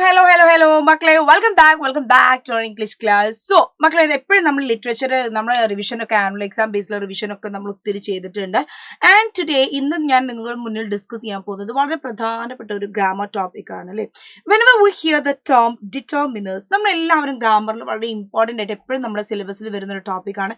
hello. മക്കളെ welcome back to our English class. So, മക്കളെ എപ്പോഴും നമ്മൾ ലിറ്ററേച്ചർ നമ്മുടെ റിവിഷൻ ഒക്കെ ആനുവൽ എക്സാം ബേസ്ഡ് റിവിഷൻ ഒക്കെ നമ്മൾ ഒത്തിരി ചെയ്തിട്ടുണ്ട്. ആൻഡ് ടുഡേ ഇന്ന് ഞാൻ നിങ്ങളുടെ മുന്നിൽ ഡിസ്കസ് ചെയ്യാൻ പോകുന്നത് വളരെ പ്രധാനപ്പെട്ട ഒരു ഗ്രാമർ ടോപ്പിക് ആണ് അല്ലേ. Whenever we hear the term determiners, നമ്മൾ എല്ലാവരും ഗ്രാമറിൽ വളരെ ഇമ്പോർട്ടൻ്റ് ആയിട്ട് എപ്പോഴും നമ്മുടെ സിലബസിൽ വരുന്ന ഒരു ടോപ്പിക്കാണ്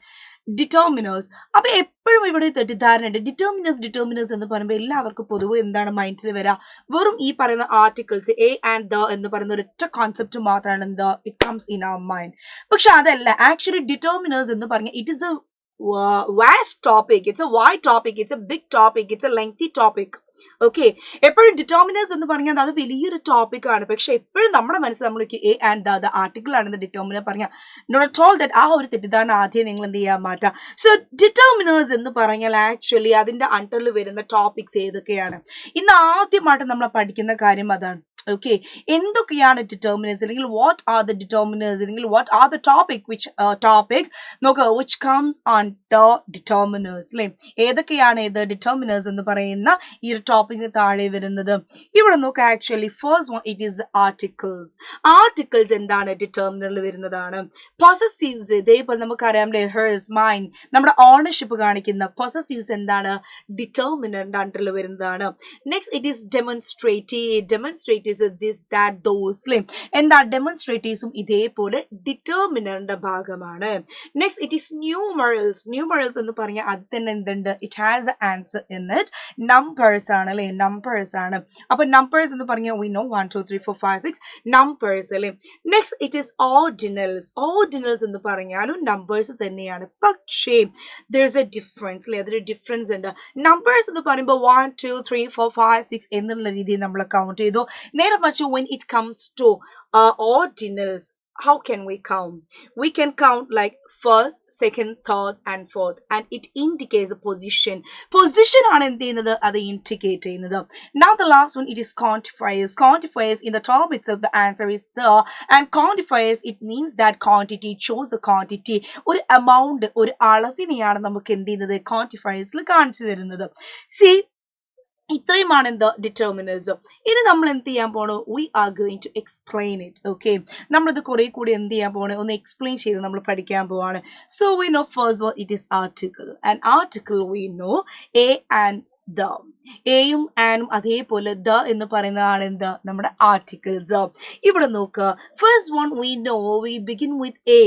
ഡിറ്റർമിനേഴ്സ്. അപ്പൊ എപ്പോഴും ഇവിടെ തെറ്റിദ്ധാരണയുണ്ട്. ഡിറ്റർമിനേഴ്സ് എന്ന് പറയുമ്പോൾ എല്ലാവർക്കും പൊതുവെ എന്താണ് മൈൻഡിൽ വരിക, വെറും ഈ പറയുന്ന ആർട്ടിക്കിൾസ് എ ആൻഡ് ദ എന്ന് പറയുന്ന ഒരൊറ്റ കോൺസെപ്റ്റ് മാത്രമാണ് എന്താ it comes in our mind. പക്ഷെ അതല്ല, ആക്ച്വലി ഡിറ്റർമിനേഴ്സ് എന്ന് പറഞ്ഞാൽ it is a vast topic, it's a wide topic, it's a big topic, it's a lengthy topic. Okay, എപ്പോഴും ഡിറ്റർമിനേഴ്സ് എന്ന് പറഞ്ഞാൽ അത് വലിയൊരു ടോപ്പിക് ആണ്. പക്ഷെ എപ്പോഴും നമ്മുടെ മനസ്സിൽ നമ്മൾക്ക് എ ആൻഡ് ദ ആർട്ടിക്കിൾ ആണെന്ന് ഡിറ്റർമിനർ പറഞ്ഞാൽ നോട്ട് ഓൾ ദാറ്റ് ആ ഒരു തെറ്റിദ്ധാരണ ആദ്യം നിങ്ങൾ എന്ത് ചെയ്യാൻ മാറ്റാം. സോ ഡിറ്റർമിനേഴ്സ് എന്ന് പറഞ്ഞാൽ ആക്ച്വലി അതിന്റെ അണ്ടറിൽ വരുന്ന ടോപ്പിക്സ് ഏതൊക്കെയാണ് ഇന്ന് ആദ്യമായിട്ട് നമ്മൾ പഠിക്കുന്ന കാര്യം അതാണ്. ഓക്കെ, എന്തൊക്കെയാണ് ഡിറ്റർമിനേഴ്സ്, അല്ലെങ്കിൽ വാട്ട് ആർ ദ ഡിറ്റർമിനേഴ്സ്, അല്ലെങ്കിൽ വാട്ട് ആർ ദ ടോപ്പിക്സ് നോക്കുക which comes on the determiners അല്ലേ. ഏതൊക്കെയാണ് ഇത് ഡിറ്റർമിനേഴ്സ് എന്ന് പറയുന്ന ഈ ഒരു ടോപ്പിക്കിന് താഴെ വരുന്നത്. ഇവിടെ നോക്കുക, actually first one it is articles എന്താണ് ഡിറ്റർമിനറിൽ വരുന്നതാണ്. പൊസസീവ്സ് ഇതേപോലെ നമുക്കറിയാം ഹേഴ്സ് മൈൻ നമ്മുടെ ഓണർഷിപ്പ് കാണിക്കുന്ന പൊസസീവ്സ് എന്താണ് ഡിറ്റർമിനറിന്റെ അണ്ടറിൽ വരുന്നതാണ്. Next it is demonstrative this that those എന്താ ഡെമോൺസ്ട്രേറ്റീവ്സും ഇതേപോലെ ഡിറ്റർമിനറിന്റെ ഭാഗമാണ്. നെക്സ്റ്റ് ഇറ്റ് ഈസ് ന്യൂമറൽസ് എന്ന് പറഞ്ഞാൽ അത് തന്നെ എന്തുണ്ട്, it has answer in it. Numbers ആണ് അല്ലെ, നമ്പേഴ്സ് ആണ്. അപ്പൊ നമ്പേഴ്സ് എന്ന് പറഞ്ഞാൽ we know 1 2 3 4 5 6 നമ്പേഴ്സ് അല്ലെ. നെക്സ്റ്റ് ഇറ്റ് ഈസ് ഓർഡിനൽസ് എന്ന് പറഞ്ഞാലും നമ്പേഴ്സ് തന്നെയാണ്. പക്ഷേ there is a difference അല്ലെ, അതൊരു ഡിഫറൻസ് ഉണ്ട്. നമ്പേഴ്സ് എന്ന് പറയുമ്പോൾ 1 2 3 4 5 6 എന്നുള്ള രീതിയിൽ നമ്മൾ കൗണ്ട് ചെയ്തു. നേരെ മറിച്ച് when it comes to ordinals, how can we count? We can count like first, second, third and fourth, and it indicates a position ആണ് എന്ത് ചെയ്യുന്നത്, അത് ഇൻഡിക്കേറ്റ് ചെയ്യുന്നത്. Now the last one, it is quantifiers in the term itself the answer is the, and quantifiers it means that quantity, it shows a quantity, ഒരു amount, ഒരു അളവിനെയാണ് നമുക്ക് എന്ത് ചെയ്യുന്നത് quantifiersൽ കാണിച്ചു തരുന്നത്. See, ഇത്രയുമാണ് എന്താ ഡിറ്റർമിനേഴ്സ്. ഇനി നമ്മൾ എന്ത് ചെയ്യാൻ പോണോ, we are going to explain it. Okay, നമ്മളിത് കുറെ കൂടി എന്ത് ചെയ്യാൻ പോണേ, ഒന്ന് എക്സ്പ്ലെയിൻ ചെയ്ത് നമ്മൾ പഠിക്കാൻ പോവാണ്. So we know first one it is article. And article we know A and the. എയും ആനും അതേപോലെ ദ എന്ന് പറയുന്നതാണ് എന്താ നമ്മുടെ ആർട്ടിക്കിൾസ്. ഇവിടെ നോക്കുക, first one we begin with a,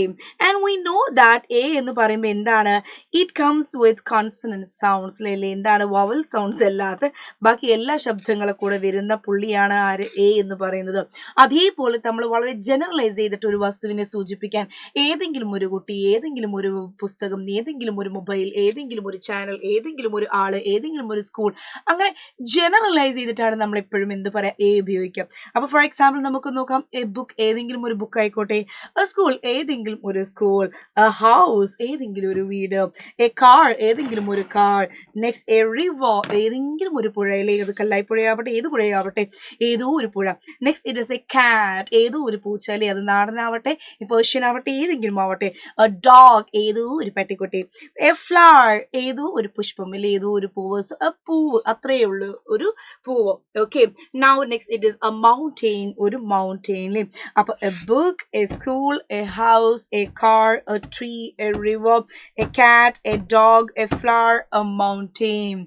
and we know that a എന്ന് പറയുമ്പോൾ എന്താണ്, it comes with consonant sounds അല്ലേ. എന്താണ്, വവൽ സൗണ്ട്സ് അല്ലാത്ത ബാക്കി എല്ലാ ശബ്ദങ്ങളും കൂടെ വരുന്ന പുള്ളിയാണ് ആര്, എ എന്ന് പറയുന്നത്. അതേപോലെ നമ്മൾ വളരെ ജനറലൈസ് ചെയ്തിട്ട് ഒരു വസ്തുവിനെ സൂചിപ്പിക്കാൻ ഏതെങ്കിലും ഒരു കുട്ടി, ഏതെങ്കിലും ഒരു പുസ്തകം, ഏതെങ്കിലും ഒരു മൊബൈൽ, ഏതെങ്കിലും ഒരു ചാനൽ, ഏതെങ്കിലും ഒരു ആള്, ഏതെങ്കിലും ഒരു സ്കൂൾ, അങ്ങനെ ജനറലൈസ് ചെയ്തിട്ടാണ് നമ്മൾ എപ്പോഴും എന്ത് പറയാ, എ ഉപയോഗിക്കാം. അപ്പൊ ഫോർ എക്സാമ്പിൾ നമുക്ക് നോക്കാം, എ ബുക്ക് ഏതെങ്കിലും ഒരു ബുക്ക് ആയിക്കോട്ടെ, എ സ്കൂൾ ഏതെങ്കിലും ഒരു സ്കൂൾ, എ ഹൗസ് ഏതെങ്കിലും ഒരു വീട്, എ കാർ ഏതെങ്കിലും ഒരു കാർ. നെക്സ്റ്റ് എ റിവർ ഏതെങ്കിലും ഒരു പുഴ, അത് കല്ലായി പുഴയാവട്ടെ, ഏത് പുഴയാവട്ടെ, ഏതോ ഒരു പുഴ. നെക്സ്റ്റ് ഇറ്റ് ഇസ് എ കാറ്റ് ഏതോ ഒരു പൂച്ച അല്ലെ, അത് നാടനാവട്ടെ, പേർഷ്യൻ ആവട്ടെ, ഏതെങ്കിലും ആവട്ടെ. എ ഡോഗ് ഏതോ ഒരു പട്ടിക്കുട്ടി. എ ഫ്ലവർ ഏതോ ഒരു പുഷ്പം അല്ലെ, ഏതോ ഒരു പൂവ്, പൂവ് അത്രയേ ഉള്ളൂ, ഒരു പൂവ്. Okay, now next it is a mountain, ഒരു മൗണ്ടെയിൻ അല്ലേ. അപ്പൊ a book, a school, a house, a car, a tree, a river, a cat, a dog, a flower, a mountain.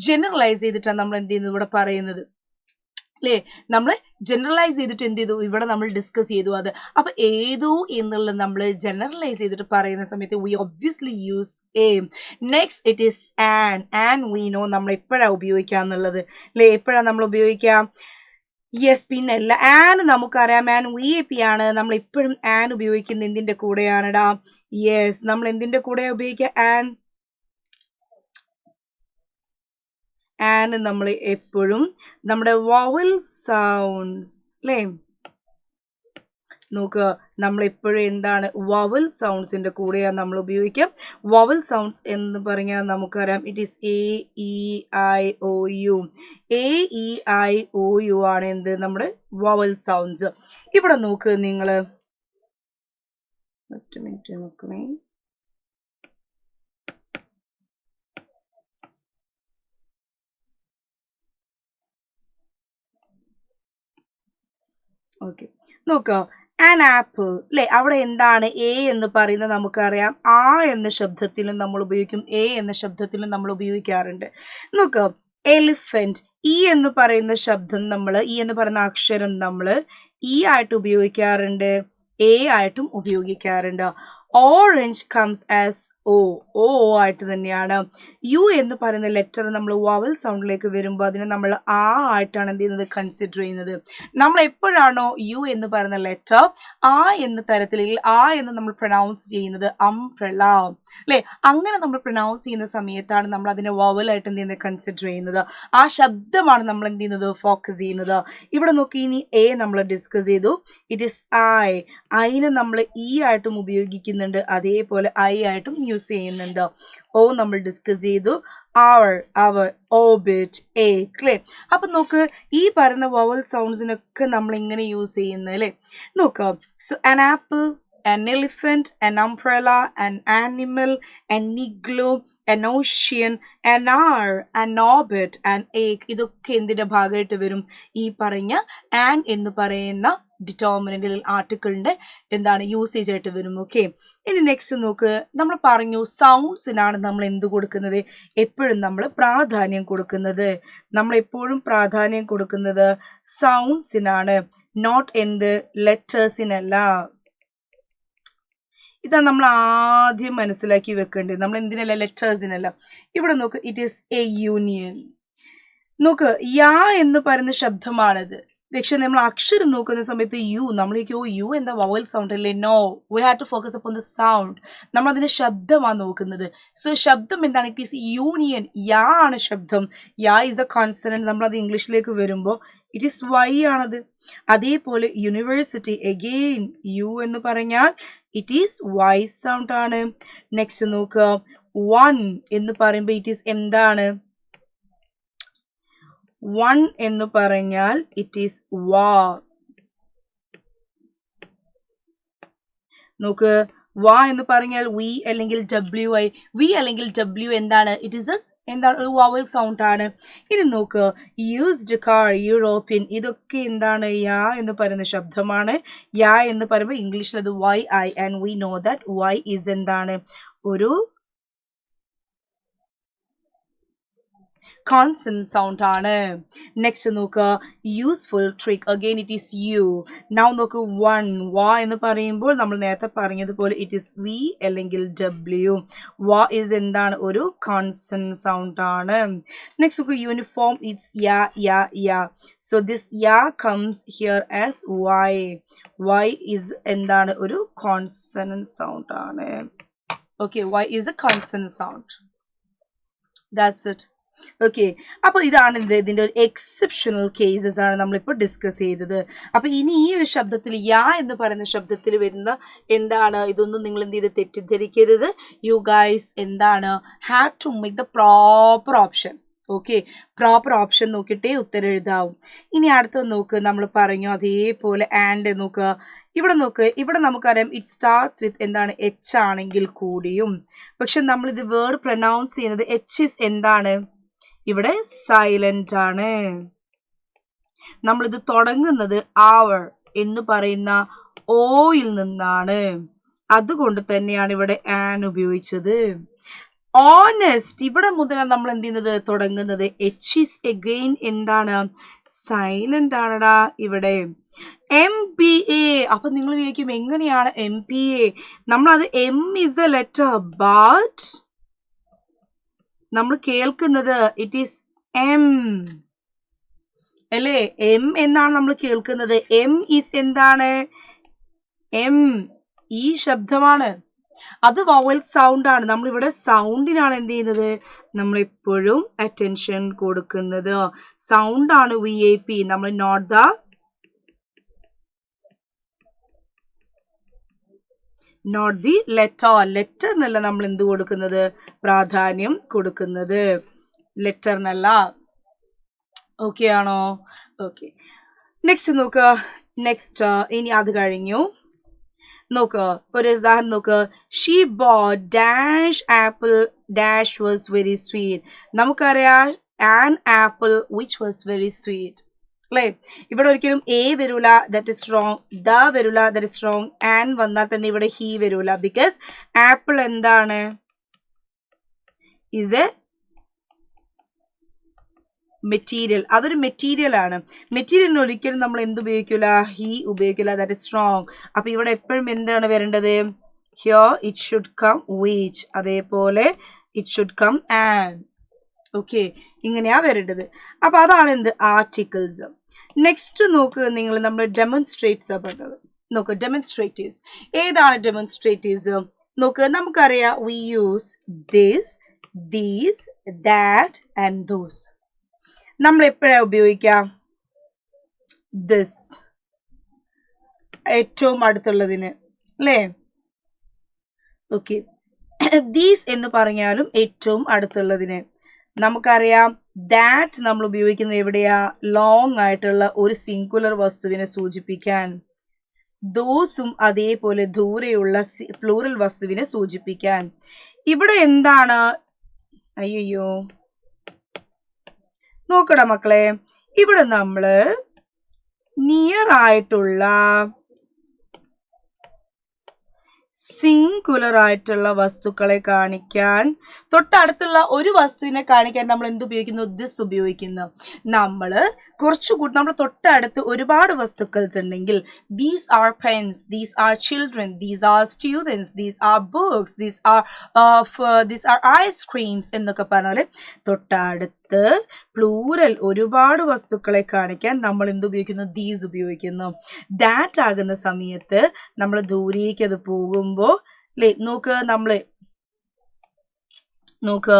Generalise ചെയ്തിട്ടാണ് നമ്മൾ എന്ത് ചെയ്യുന്നത് ഇവിടെ പറയുന്നത് അല്ലേ. നമ്മൾ ജനറലൈസ് ചെയ്തിട്ട് എന്ത് ചെയ്തു, ഇവിടെ നമ്മൾ ഡിസ്കസ് ചെയ്തു അത്. അപ്പൊ ഏതോ എന്നുള്ളത് നമ്മൾ ജനറലൈസ് ചെയ്തിട്ട് പറയുന്ന സമയത്ത് we obviously use a. Next it is an we know നമ്മൾ എപ്പോഴാണ് ഉപയോഗിക്കുക എന്നുള്ളത് അല്ലേ, എപ്പോഴാണ് നമ്മൾ ഉപയോഗിക്കാം. യെസ്, പിന്നല്ല, ആൻ നമുക്കറിയാം, ആൻ വി എ പി ആണ്. നമ്മൾ എപ്പോഴും ആൻ ഉപയോഗിക്കുന്ന എന്തിന്റെ കൂടെയാണിടാ, യെസ്, നമ്മൾ എന്തിന്റെ കൂടെ ഉപയോഗിക്കുക, ആൻഡ് നമ്മൾ എപ്പോഴും നമ്മുടെ വവൽ സൗണ്ട്സ് അല്ലേ. നോക്കുക, നമ്മളെപ്പോഴും എന്താണ് വവൽ സൗണ്ട്സിന്റെ കൂടെയാണ് നമ്മൾ ഉപയോഗിക്കാം. വവൽ സൗണ്ട്സ് എന്ന് പറഞ്ഞാൽ നമുക്കറിയാം it is A E I O U. A E I O U ആണ് എന്ത്, നമ്മുടെ വവൽ സൗണ്ട്സ്. ഇവിടെ നോക്ക് നിങ്ങൾ, ഒറ്റ മിനിറ്റ് നോക്കണേ. ഓക്കെ, നോക്കുക. ആൻ ആപ്പിൾ അല്ലെ, അവിടെ എന്താണ് എ എന്ന് പറയുന്നത് നമുക്കറിയാം. ആ എന്ന ശബ്ദത്തിലും നമ്മൾ ഉപയോഗിക്കും, എ എന്ന ശബ്ദത്തിലും നമ്മൾ ഉപയോഗിക്കാറുണ്ട്. നോക്കുക, എലിഫന്റ്, ഈ എന്ന് പറയുന്ന ശബ്ദം നമ്മൾ, ഈ എന്ന് പറയുന്ന അക്ഷരം നമ്മൾ ഇ ആയിട്ട് ഉപയോഗിക്കാറുണ്ട്, എ ആയിട്ടും ഉപയോഗിക്കാറുണ്ട്. ഓറഞ്ച് കംസ് ആസ് ഓ, ഓ ആയിട്ട് തന്നെയാണ്. യു എന്ന് പറയുന്ന ലെറ്റർ നമ്മൾ വവൽ സൗണ്ടിലേക്ക് വരുമ്പോൾ അതിനെ നമ്മൾ ആ ആയിട്ടാണ് എന്ത് ചെയ്യുന്നത്, കൺസിഡർ ചെയ്യുന്നത്. നമ്മൾ എപ്പോഴാണോ യു എന്ന് പറയുന്ന ലെറ്റർ ആ എന്ന തരത്തിൽ, ആ എന്ന് നമ്മൾ പ്രൊനൗൺസ് ചെയ്യുന്നത് അംബ്രല അല്ലെ, അങ്ങനെ നമ്മൾ പ്രൊനൗൺസ് ചെയ്യുന്ന സമയത്താണ് നമ്മൾ അതിനെ വവലായിട്ട് എന്ത് ചെയ്യുന്നത്, കൺസിഡർ ചെയ്യുന്നത്. ആ ശബ്ദമാണ് നമ്മൾ എന്ത് ചെയ്യുന്നത്, ഫോക്കസ് ചെയ്യുന്നത്. ഇവിടെ നോക്കി, ഇനി എ നമ്മൾ ഡിസ്കസ് ചെയ്തു. ഇറ്റ് ഇസ് ഐ, ഐനെ നമ്മൾ ഇ ആയിട്ടും ഉപയോഗിക്കുന്നുണ്ട്, അതേപോലെ ഐ ആയിട്ടും യൂസ് ചെയ്യുന്നുണ്ട്. ഓ നമ്മൾ ഡിസ്കസ് ചെയ്തു. അവർ, ഓബിറ്റ്, എ അല്ലേ. അപ്പൊ നോക്ക്, ഈ പറയുന്ന വവൽ സൗണ്ട്സിനൊക്കെ നമ്മൾ എങ്ങനെ യൂസ് ചെയ്യുന്നത് അല്ലേ. നോക്കാം. So an apple, an elephant, an umbrella, an animal, an igloo, an ocean, an hour, an orbit, an egg. ഇതൊക്കെ എന്തിന്റെ ഭാഗമായിട്ട് വരും, ഈ പറഞ്ഞ ആൻ എന്ന് പറയുന്ന ഡിറ്റർമിനന്റിൽ ആർട്ടിക്കിളിന്റെ എന്താണ് യൂസേജ് ആയിട്ട് വരും. ഓക്കെ, ഇനി നെക്സ്റ്റ് നോക്ക്, നമ്മൾ പറഞ്ഞു സൗണ്ട്സിനാണ് നമ്മൾ എന്ത് കൊടുക്കുന്നത്, എപ്പോഴും നമ്മൾ പ്രാധാന്യം കൊടുക്കുന്നത്. നമ്മൾ എപ്പോഴും പ്രാധാന്യം കൊടുക്കുന്നത് സൗണ്ട്സിനാണ്, നോട്ട് എന്ത് ലെറ്റേഴ്സിനല്ല. ഇതാ നമ്മൾ ആദ്യം മനസ്സിലാക്കി വെക്കേണ്ടത്. നമ്മൾ എന്തിനല്ല, ലെറ്റേഴ്സിനല്ല. ഇവിടെ നോക്ക്, ഇറ്റ് ഈസ് എ യൂണിയൻ. നോക്ക്, യാ എന്ന് പറയുന്ന ശബ്ദമാണിത്. പക്ഷെ നമ്മൾ അക്ഷരം നോക്കുന്ന സമയത്ത് യു, നമ്മളിക്കോ യു എന്താ വവൽ സൗണ്ട് അല്ലേ. No, we have to focus upon the sound. നമ്മൾ അതിന്റെ ശബ്ദമാണ് നോക്കുന്നത്. സോ ശബ്ദം എന്താണ്, ഇറ്റ് ഈസ് യൂണിയൻ. യാ ആണ് ശബ്ദം, യാ ഇസ് എ കോൺസണന്റ്. നമ്മളത് ഇംഗ്ലീഷിലേക്ക് വരുമ്പോൾ ഇറ്റ് ഈസ് വൈ ആണത്. അതേപോലെ യൂണിവേഴ്സിറ്റി, എഗെയിൻ യു എന്ന് പറഞ്ഞാൽ ഇറ്റ് ഈസ് വൈ സൗണ്ട് ആണ്. നെക്സ്റ്റ് നോക്കുക, വൺ എന്ന് പറയുമ്പോൾ ഇറ്റ് ഈസ് എന്താണ്, വൺ എന്ന് പറഞ്ഞാൽ ഇറ്റ് ഈസ് വാ. നോക്ക്, വാ എന്ന് പറഞ്ഞാൽ വി അല്ലെങ്കിൽ ഡബ്ല്യു ഐ, വി അല്ലെങ്കിൽ ഡബ്ല്യു എന്താണ്, ഇറ്റ് ഈസ് എന്താണ്, ഒരു വവൽ സൗണ്ട് ആണ്. ഇനി നോക്ക്, യൂസ്ഡ് കാർ, യൂറോപ്യൻ, ഇതൊക്കെ എന്താണ്, യാ എന്ന് പറയുന്ന ശബ്ദമാണ്. യാ എന്ന് പറയുമ്പോൾ ഇംഗ്ലീഷിൽ അത് Y I, and we know that Y is എന്താണ്, ഒരു കോൺസണന്റ് സൗണ്ട് ആണ്. നെക്സ്റ്റ് നോക്കുക, useful trick, again it is U. Now നോക്ക്, വൺ, വാ എന്ന് പറയുമ്പോൾ നമ്മൾ നേരത്തെ പറഞ്ഞതുപോലെ ഇറ്റ് ഈസ് വി അല്ലെങ്കിൽ ഡബ്ല്യു. വാ ഈസ് എന്താണ്, ഒരു കോൺസണന്റ് സൗണ്ട് ആണ്. നെക്സ്റ്റ് നോക്ക്, uniform, it's ya, ya, ya. So this ya comes here as Y. Y is എന്താണ്, ഒരു കോൺസണന്റ് സൗണ്ട് ആണ്. Okay, Y is A consonant sound. That's it. Okay, അപ്പൊ ഇതാണ് ഇതിന്റെ ഒരു എക്സെപ്ഷണൽ കേസസ് ആണ് നമ്മളിപ്പോൾ ഡിസ്കസ് ചെയ്തത്. അപ്പൊ ഇനി ഈ ഒരു ശബ്ദത്തിൽ, യാ എന്ന് പറയുന്ന ശബ്ദത്തിൽ വരുന്ന എന്താണ്, ഇതൊന്നും നിങ്ങൾ എന്ത് ചെയ്ത് തെറ്റിദ്ധരിക്കരുത്. യു ഗൈസ് എന്താണ്, have to make the proper option. Okay, proper option നോക്കിയിട്ടേ ഉത്തരം എഴുതാവും. ഇനി അടുത്തത് നോക്ക്, നമ്മൾ പറഞ്ഞു അതേപോലെ ആൻഡ് നോക്കുക. ഇവിടെ നോക്ക്, ഇവിടെ നമുക്കറിയാം ഇറ്റ് സ്റ്റാർട്ട്സ് വിത്ത് എന്താണ്, എച്ച് ആണെങ്കിൽ കൂടിയും, പക്ഷെ നമ്മൾ ഇത് വേർഡ് പ്രൊനൗൺസ് ചെയ്യുന്നത് എച്ച് ഇസ് എന്താണ്, ഇവിടെ സൈലന്റ് ആണ്. നമ്മളിത് തുടങ്ങുന്നത് അവർ എന്ന് പറയുന്ന ഓയിൽ നിന്നാണ്, അതുകൊണ്ട് തന്നെയാണ് ഇവിടെ ആൻ ഉപയോഗിച്ചത്. ഓണസ്റ്റ്, ഇവിടെ മുതലാണ് നമ്മൾ എന്ത് ചെയ്യുന്നത്, തുടങ്ങുന്നത്. എച്ച് ഇസ് അഗെയിൻ എന്താണ്, സൈലന്റ് ആണടാ ഇവിടെ. MPA, അപ്പൊ നിങ്ങൾ വിചാരിക്കും എങ്ങനെയാണ് MPA, നമ്മളത് M is the letter, but നമ്മൾ കേൾക്കുന്നത് ഇറ്റ് ഈസ് എം അല്ലേ, എം എന്നാണ് നമ്മൾ കേൾക്കുന്നത്. എം ഈസ് എന്താണ്, എം ഈ ശബ്ദമാണ്, അത് വവൽ സൗണ്ട് ആണ്. നമ്മളിവിടെ സൗണ്ടിനാണ് എന്ത് ചെയ്യുന്നത്, നമ്മൾ എപ്പോഴും അറ്റൻഷൻ കൊടുക്കുന്നത്. സൗണ്ട് ആണ് VIP, നമ്മൾ നോട്ട് ദി ലെറ്റർ. ലെറ്ററിനല്ല നമ്മൾ എന്ത് കൊടുക്കുന്നത്, പ്രാധാന്യം കൊടുക്കുന്നത്, ലെറ്ററിനല്ല. ഓക്കെ ആണോ? ഓക്കെ, നെക്സ്റ്റ് നോക്കുക. നെക്സ്റ്റ് ഇനി അത് കഴിഞ്ഞു. നോക്ക്, ഒരു ഉദാഹരണം നോക്ക്. She bought dash apple dash was very sweet. നമുക്കറിയാം an apple which was very sweet അല്ലേ? ഇവിടെ ഒരിക്കലും എ വരൂല, ദാറ്റ് ഇസ് റോങ്. ദ വരൂല, ദാറ്റ് ഇസ് റോങ്. ആൻഡ് വന്നാൽ തന്നെ ഇവിടെ ഹി വരൂല. ബിക്കോസ് ആപ്പിൾ എന്താണ്? Is a material. അതൊരു മെറ്റീരിയൽ ആണ്. മെറ്റീരിയലിന് ഒരിക്കലും നമ്മൾ എന്ത് ഉപയോഗിക്കില്ല? ഹി ഉപയോഗിക്കില്ല. That is wrong. അപ്പൊ ഇവിടെ എപ്പോഴും എന്താണ് വരേണ്ടത്? Here it should come which. അതേപോലെ it should come and. Okay, ഇങ്ങനെയാ വരേണ്ടത്. അപ്പൊ അതാണ് എന്ത്? ആർട്ടിക്കിൾസ്. നെക്സ്റ്റ് നോക്കുക നിങ്ങൾ, നമ്മൾ ഡെമോൺസ്ട്രേറ്റ്സ് പറഞ്ഞത്. നോക്കുക, ഡെമോൺസ്ട്രേറ്റീവ്സ്. ഏതാണ് ഡെമോൺസ്ട്രേറ്റീവ്സ്? നോക്കുക, നമുക്കറിയാം we use this, these, that and those. നമ്മൾ എപ്പോഴാണ് ഉപയോഗിക്കാം? ദിസ്, ഏറ്റവും അടുത്തുള്ളതിന്, അല്ലേ? ഓക്കെ, ദീസ് എന്ന് പറഞ്ഞാലും ഏറ്റവും അടുത്തുള്ളതിന്. നമുക്കറിയാം ദാറ്റ് നമ്മൾ ഉപയോഗിക്കുന്നത് എവിടെയാ? ലോങ് ആയിട്ടുള്ള ഒരു സിംഗുലർ വസ്തുവിനെ സൂചിപ്പിക്കാൻ. ദോസും അതേപോലെ ദൂരെയുള്ള പ്ലൂറൽ വസ്തുവിനെ സൂചിപ്പിക്കാൻ. ഇവിടെ എന്താണ്? അയ്യോ, നോക്കടാ മക്കളെ, ഇവിടെ നമ്മള് നിയർ ആയിട്ടുള്ള സിംഗുലർ ആയിട്ടുള്ള വസ്തുക്കളെ കാണിക്കാൻ, തൊട്ടടുത്തുള്ള ഒരു വസ്തുവിനെ കാണിക്കാൻ നമ്മൾ എന്ത് ഉപയോഗിക്കുന്നു? ദിസ് ഉപയോഗിക്കുന്നു. നമ്മള് കുറച്ചുകൂടി നമ്മൾ തൊട്ടടുത്ത് ഒരുപാട് വസ്തുക്കൾസ് ഉണ്ടെങ്കിൽ these are pens, these are children, these are students, these are books, these are ice creams എന്നൊക്കെ പറഞ്ഞാല് തൊട്ടടുത്ത് പ്ലൂറൽ ഒരുപാട് വസ്തുക്കളെ കാണിക്കാൻ നമ്മൾ എന്ത് ഉപയോഗിക്കുന്നു? ദീസ് ഉപയോഗിക്കുന്നു. ദാറ്റ് ആകുന്ന സമയത്ത് നമ്മൾ ദൂരേക്ക് അത് പോകുമ്പോ, അല്ലേ, നോക്ക്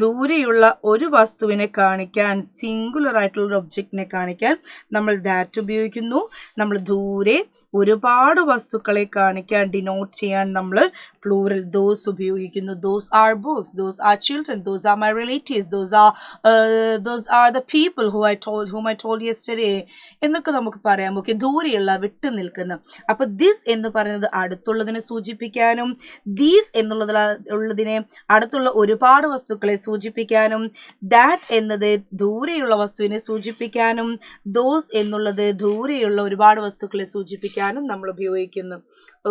ദൂരെയുള്ള ഒരു വസ്തുവിനെ കാണിക്കാൻ, സിംഗുലർ ആയിട്ടുള്ള ഒരു ഒബ്ജക്റ്റിനെ കാണിക്കാൻ നമ്മൾ ദാറ്റ് ഉപയോഗിക്കുന്നു. നമ്മൾ ദൂരെ ഒരുപാട് വസ്തുക്കളെ കാണിക്കാൻ, ഡിനോട്ട് ചെയ്യാൻ നമ്മൾ പ്ലൂറൽ ദോസ് ഉപയോഗിക്കുന്നു. Those are books, those are children, those are my relatives, those are the people whom I told yesterday എന്നൊക്കെ നമുക്ക് പറയാം. ഓക്കെ, ദൂരെയുള്ള, വിട്ടു നിൽക്കുന്ന. അപ്പൊ ദിസ് എന്ന് പറയുന്നത് അടുത്തുള്ളതിനെ സൂചിപ്പിക്കാനും, ദീസ് ഉള്ളതിനെ അടുത്തുള്ള ഒരുപാട് വസ്തുക്കളെ സൂചിപ്പിക്കാനും, ദാറ്റ് എന്നത് ദൂരെയുള്ള വസ്തുവിനെ സൂചിപ്പിക്കാനും, ദോസ് എന്നുള്ളത് ദൂരെയുള്ള ഒരുപാട് വസ്തുക്കളെ സൂചിപ്പിക്കാനും നമ്മൾ ഉപയോഗിക്കുന്നു.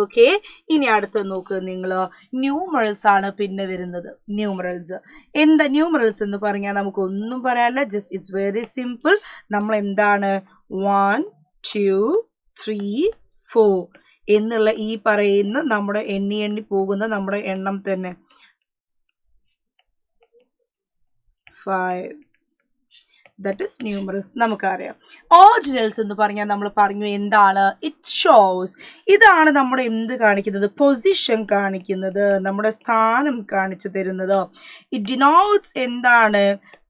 ഓക്കെ, ഇനി അടുത്ത് നോക്കുക നിങ്ങൾ, ന്യൂമറൽസ് ആണ് പിന്നെ വരുന്നത്. ന്യൂമറൽസ് എന്താ? ന്യൂമറൽസ് എന്ന് പറഞ്ഞാൽ നമുക്ക് ഒന്നും പറയാനില്ല, ജസ്റ്റ് ഇറ്റ്സ് വെരി സിമ്പിൾ. നമ്മൾ എന്താണ് 1 2 3 4 എന്നുള്ള ഈ പറയുന്ന നമ്മുടെ എണ്ണി പോകുന്ന നമ്മുടെ എണ്ണം തന്നെ. 5, that is numerals. നമുക്കറിയാം. ഓർഡിനൽസ് എന്ന് പറഞ്ഞാൽ നമ്മൾ പറഞ്ഞു എന്താണ്? It shows. ഇതാണ് നമ്മുടെ എന്ത് കാണിക്കുന്നത്? പൊസിഷൻ കാണിക്കുന്നത്, നമ്മുടെ സ്ഥാനം കാണിച്ചു തരുന്നത്. ഇറ്റ് ഡിനോട്ട്സ് എന്താണ്?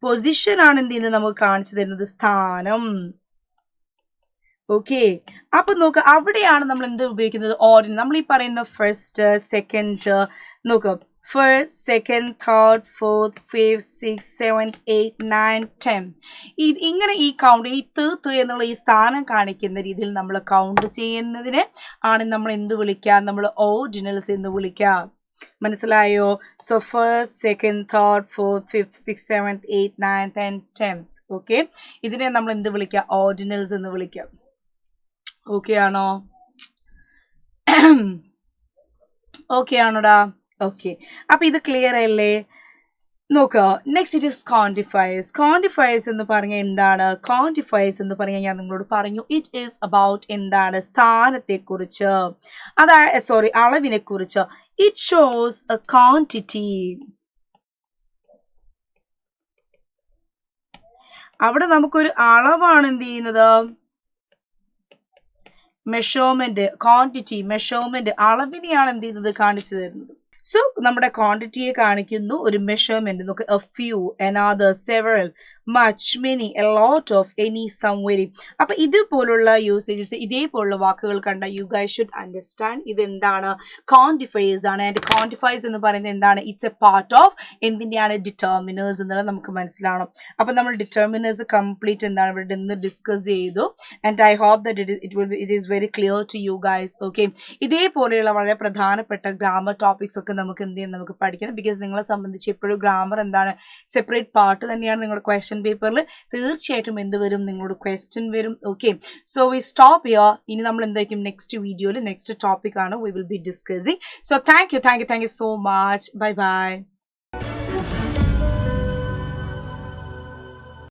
പൊസിഷൻ ആണ് എന്ത് ചെയ്യുന്നത്? നമുക്ക് കാണിച്ചു തരുന്നത് സ്ഥാനം. ഓക്കെ, അപ്പൊ നോക്ക്, അവിടെയാണ് നമ്മൾ എന്ത് ഉപയോഗിക്കുന്നത്? ഓർഡിനൽ. നമ്മൾ ഈ പറയുന്ന ഫസ്റ്റ്, സെക്കൻഡ്, നോക്ക്, first, second, third, fourth, fifth, six, seventh, 8, 9, 10. ഇങ്ങനെ ഈ കൗണ്ട്, ഈ ത് എന്നുള്ള ഈ സ്ഥാനം കാണിക്കുന്ന രീതിയിൽ നമ്മൾ കൗണ്ട് ചെയ്യുന്നതിന് ആണ് നമ്മൾ എന്ത് വിളിക്കാം? നമ്മൾ ഓർഡിനൽസ് എന്ന് വിളിക്കാം. മനസ്സിലായോ? So first, second, third, fourth, fifth, six, seventh, 8, 9, 10, 10. Okay, ഇതിനെ നമ്മൾ എന്ത് വിളിക്കാം? ഓർഡിനൽസ് എന്ന് വിളിക്കാം. ഓക്കെ ആണോ? ഓക്കെ ആണോടാ? ഓക്കെ, അപ്പൊ ഇത് ക്ലിയർ അല്ലേ? നോക്കുക, നെക്സ്റ്റ് ഇറ്റ് ഇസ് ക്വാണ്ടിഫയേഴ്സ്. ക്വാണ്ടിഫയേഴ്സ് എന്ന് പറഞ്ഞാൽ എന്താണ്? ക്വാണ്ടിഫയേഴ്സ് എന്ന് പറഞ്ഞാൽ ഞാൻ നിങ്ങളോട് പറഞ്ഞു, ഇറ്റ് ഈസ് അബൌട്ട് എന്താണ്? സ്ഥാനത്തെ കുറിച്ച്, അതായത് അളവിനെ കുറിച്ച്. It shows A quantity. അവിടെ നമുക്കൊരു അളവാണ് എന്ത് ചെയ്യുന്നത്? മെഷർമെന്റ്. ക്വാണ്ടിറ്റി, മെഷർമെന്റ്, അളവിനെയാണ് എന്ത് ചെയ്യുന്നത്? കാണിച്ചു തരുന്നത്. സോ നമ്മുടെ ക്വാണ്ടിറ്റിയെ കാണിക്കുന്നു, ഒരു മെഷർമെന്റ്. നോക്ക്, A few, another, several, much, many, a lot of, any, some, very. അപ്പൊ ഇതുപോലുള്ള യൂസേജസ്, ഇതേപോലുള്ള വാക്കുകൾ കണ്ട യു ഗൈസ് ഷുഡ് അണ്ടർസ്റ്റാൻഡ് ഇത് എന്താണ്? ക്വാണ്ടിഫയേഴ്സ് ആണ്. ആൻഡ് ക്വാണ്ടിഫയേഴ്സ് എന്ന് പറയുന്നത് എന്താണ്? ഇറ്റ്സ് എ പാർട്ട് ഓഫ് എന്തിന്റെയാണ്? ഡിറ്റർമിനേഴ്സ് എന്നുള്ളത് നമുക്ക് മനസ്സിലാവണം. അപ്പൊ നമ്മൾ ഡിറ്റർമിനേഴ്സ് കംപ്ലീറ്റ് എന്താണ് ഇവിടെ നിന്ന് ഡിസ്കസ് ചെയ്തു. And I hope that it is very clear to you guys. Okay, ഇതേപോലെയുള്ള വളരെ പ്രധാനപ്പെട്ട ഗ്രാമർ ടോപ്പിക്സ് ഒക്കെ നമുക്ക് എന്ത് ചെയ്യാം? നമുക്ക് പഠിക്കണം. ബിക്കോസ് നിങ്ങളെ സംബന്ധിച്ച് എപ്പോഴും ഗ്രാമർ എന്താണ്? സെപ്പറേറ്റ് പാർട്ട് തന്നെയാണ്. നിങ്ങളുടെ ക്വസ്റ്റ്യൻ ക്വസ്റ്റ്യൻ പേപ്പറിൽ തീർച്ചയായിട്ടും എന്ത് വരും, നിങ്ങളോട് ക്വസ്റ്റ്യൻ വരും. Okay, so we stop here. ഇനി നമ്മൾ എന്തായിരിക്കും നെക്സ്റ്റ് വീഡിയോയിൽ നെക്സ്റ്റ് ടോപ്പിക് ആണ് we will be discussing. So thank you so much. Bye bye.